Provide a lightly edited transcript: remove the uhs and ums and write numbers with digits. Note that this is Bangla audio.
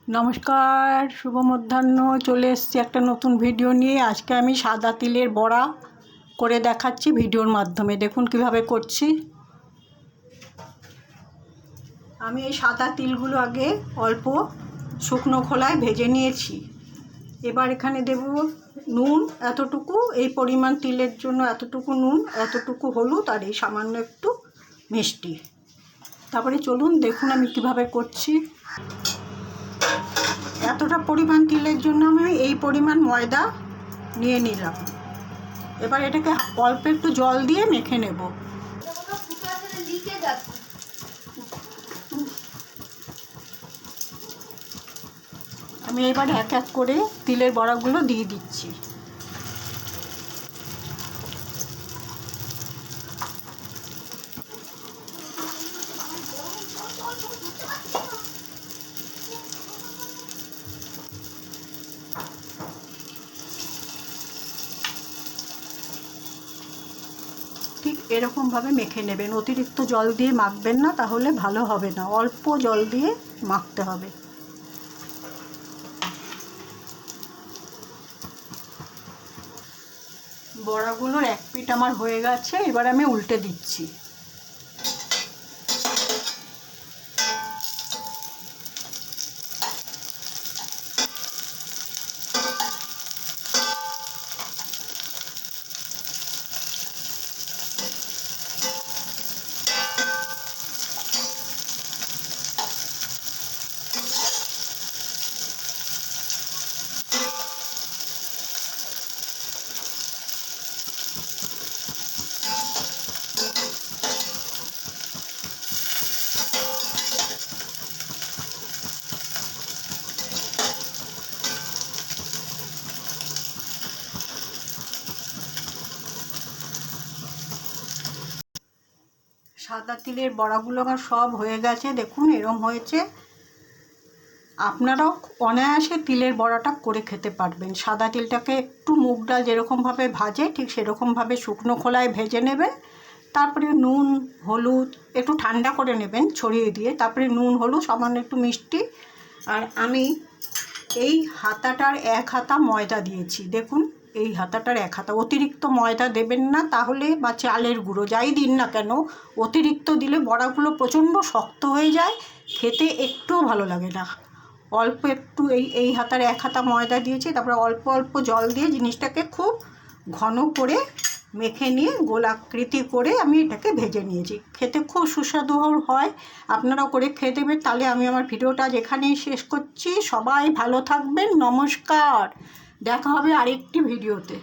নমস্কার, শুভ মধ্যাহ্ন। চলে এসেছি একটা নতুন ভিডিও নিয়ে। আজকে আমি সাদা তিলের বড়া করে দেখাচ্ছি ভিডিওর মাধ্যমে। দেখুন কিভাবে করছি। আমি এই সাদা তিলগুলো আগে অল্প শুকনো খোলায় ভেজে নিয়েছি। এবার এখানে দেব নুন এতটুকু, এই পরিমাণ তিলের জন্য এতটুকু নুন, এতটুকু হলুদ আর এই সামান্য একটু মিষ্টি। তারপরে চলুন দেখুন আমি কিভাবে করছি। এতটা পরিমাণ তিলের জন্য আমি এই পরিমাণ ময়দা নিয়ে নিলাম। এবার এটাকে অল্প একটু জল দিয়ে মেখে নেব। আমি এবার এক এক করে তিলের বড়াগুলো দিয়ে দিচ্ছি। ঠিক এরকমভাবে মেখে নেবেন। অতিরিক্ত জল দিয়ে মাখবেন না, তাহলে ভালো হবে না। অল্প জল দিয়ে মাখতে হবে। বড়াগুলোর এক পিঠ আমার হয়ে গেছে। এবার আমি উল্টে দিচ্ছি। সাদা তিলের বড়াগুলো আমার সব হয়ে গেছে। দেখুন এরম হয়েছে। আপনারাও অনায়াসে তিলের বড়াটা করে খেতে পারবেন। সাদা তিলটাকে একটু মুগ ডাল যেরকমভাবে ভাজে ঠিক সেরকমভাবে শুকনো খোলায় ভেজে নেবেন। তারপরে নুন হলুদ একটু ঠান্ডা করে নেবেন ছড়িয়ে দিয়ে। তারপরে নুন হলুদ সামান্য একটু মিষ্টি। আর আমি এই হাতাটার এক হাতা ময়দা দিয়েছি। দেখুন এই হাতাটার এক হাতা। অতিরিক্ত ময়দা দেবেন না, তাহলে বা চালের গুঁড়ো যাই দিন না কেন অতিরিক্ত দিলে বড়াগুলো প্রচণ্ড শক্ত হয়ে যায়, খেতে একটুও ভালো লাগে না। অল্প একটু এই হাতার এক হাতা ময়দা দিয়েছি। তারপরে অল্প অল্প জল দিয়ে জিনিসটাকে খুব ঘন করে মেখে নিয়ে গোলাকৃতি করে আমি এটাকে ভেজে নিয়েছি। খেতে খুব সুস্বাদু হয়। আপনারাও করে খেয়ে দেবেন। তাহলে আমি আমার ভিডিওটা যেখানেই শেষ করছি। সবাই ভালো থাকবেন। নমস্কার। দেখা হবে আরেকটি ভিডিওতে।